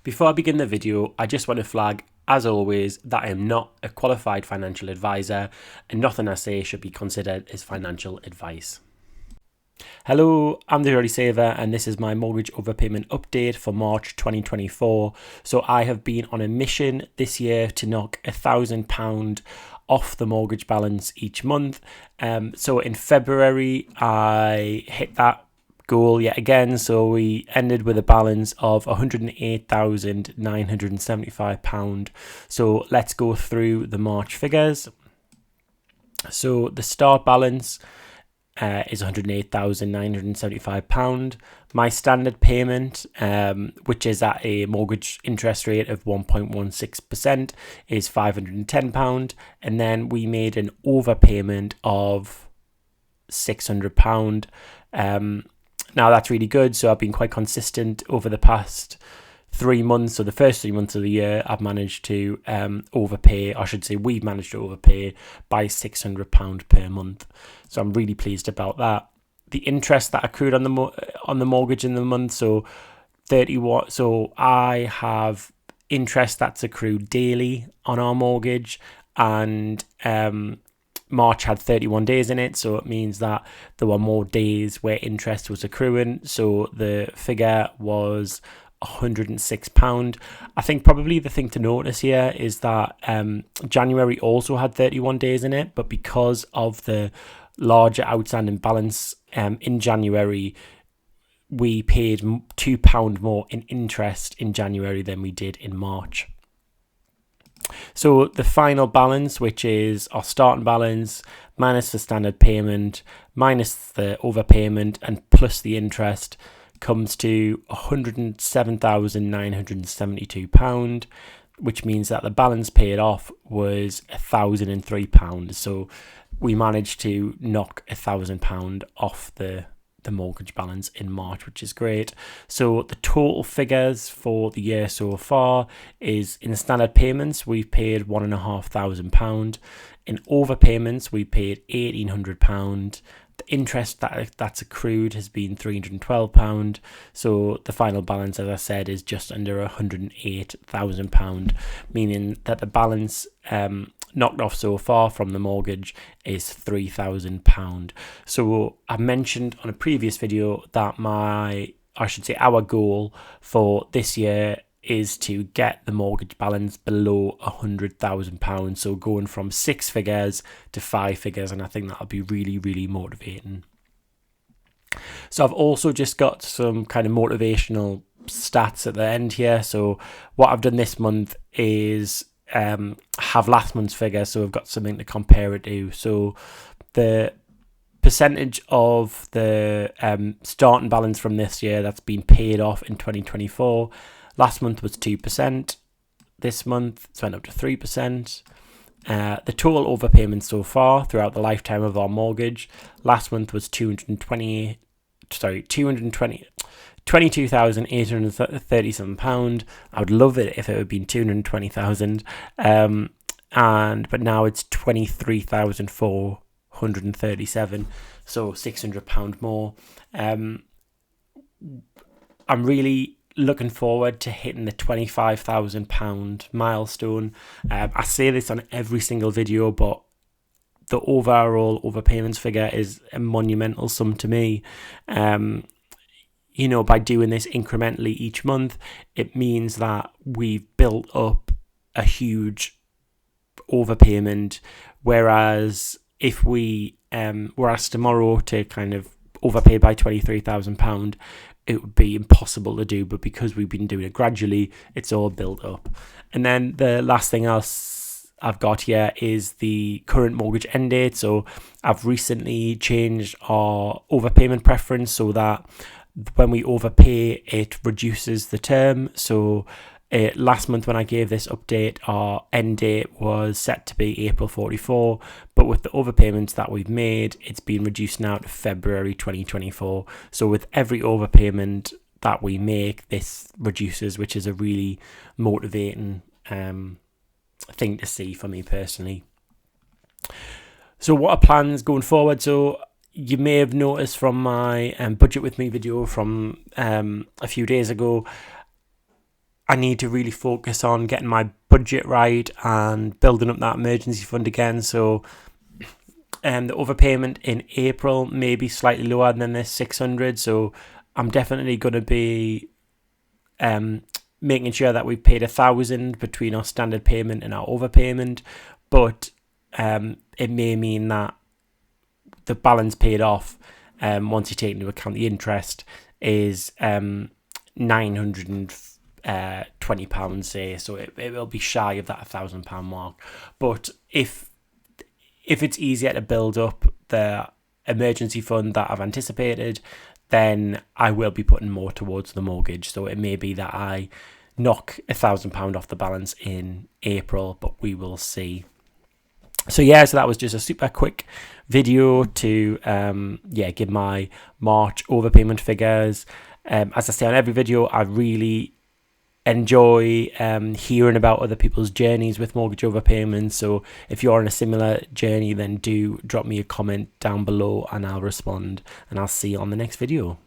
Before I begin the video, I just want to flag, as always, that I am not a qualified financial advisor and nothing I say should be considered as financial advice. Hello, I'm the Geordie Saver and this is my mortgage overpayment update for March 2024. So I have been on a mission this year to knock £1,000 off the mortgage balance each month. So in February, I hit that goal yet again, so we ended with a balance of £108,975. So let's go through the March figures. So the start balance is £108,975. My standard payment, which is at a mortgage interest rate of 1.16%, is £510, and then we made an overpayment of £600. Now that's really good. So I've been quite consistent over the past 3 months. So the first 3 months of the year, I've managed to overpay. I should say we've managed to overpay by £600 per month. So I'm really pleased about that. The interest that accrued on the mortgage in the month. So 31. So I have interest that's accrued daily on our mortgage, and March had 31 days in it, so it means that there were more days where interest was accruing. So the figure was £106. I think probably the thing to notice here is that January also had 31 days in it, but because of the larger outstanding balance in January, we paid £2 more in interest in January than we did in March. So the final balance, which is our starting balance minus the standard payment, minus the overpayment, and plus the interest, comes to £107,972, which means that the balance paid off was £1,003. So we managed to knock £1,000 off the mortgage balance in March, which is great. So the total figures for the year so far is, in standard payments we've paid £1,500. In overpayments we paid £1,800. The interest that's accrued has been £312. So the final balance, as I said, is just under £108,000, meaning that the balance knocked off so far from the mortgage is £3,000. So I mentioned on a previous video that our goal for this year is to get the mortgage balance below £100,000. So going from 6 figures to 5 figures, and I think that'll be really, really motivating. So I've also just got some kind of motivational stats at the end here. So what I've done this month is have last month's figure, so I've got something to compare it to. So the percentage of the starting balance from this year that's been paid off in 2024, last month was 2%. This month it's went up to 3%. The total overpayment so far throughout the lifetime of our mortgage last month was £22,837. I would love it if it had been 220,000, but now it's 23,437, so £600 more. I'm really looking forward to hitting the £25,000 milestone. I say this on every single video, but the overall overpayments figure is a monumental sum to me. By doing this incrementally each month, it means that we've built up a huge overpayment. Whereas if we were asked tomorrow to kind of overpay by £23,000, it would be impossible to do. But because we've been doing it gradually, it's all built up. And then the last thing else I've got here is the current mortgage end date. So I've recently changed our overpayment preference so that when we overpay, it reduces the term. So last month when I gave this update, our end date was set to be April 44, but with the overpayments that we've made, it's been reduced now to February 2024. So with every overpayment that we make, this reduces, which is a really motivating thing to see for me personally. So what are plans going forward? So you may have noticed from my budget with me video from a few days ago, I need to really focus on getting my budget right and building up that emergency fund again. So the overpayment in April may be slightly lower than this 600. So I'm definitely going to be making sure that we've paid 1,000 between our standard payment and our overpayment. But it may mean that the balance paid off, once you take into account the interest, is £920, say. So it will be shy of that £1,000 mark. But if it's easier to build up the emergency fund that I've anticipated, then I will be putting more towards the mortgage. So it may be that I knock £1,000 off the balance in April, but we will see. So yeah, so that was just a super quick video to give my March overpayment figures. As I say on every video, I really enjoy hearing about other people's journeys with mortgage overpayments. So if you're on a similar journey, then do drop me a comment down below and I'll respond, and I'll see you on the next video.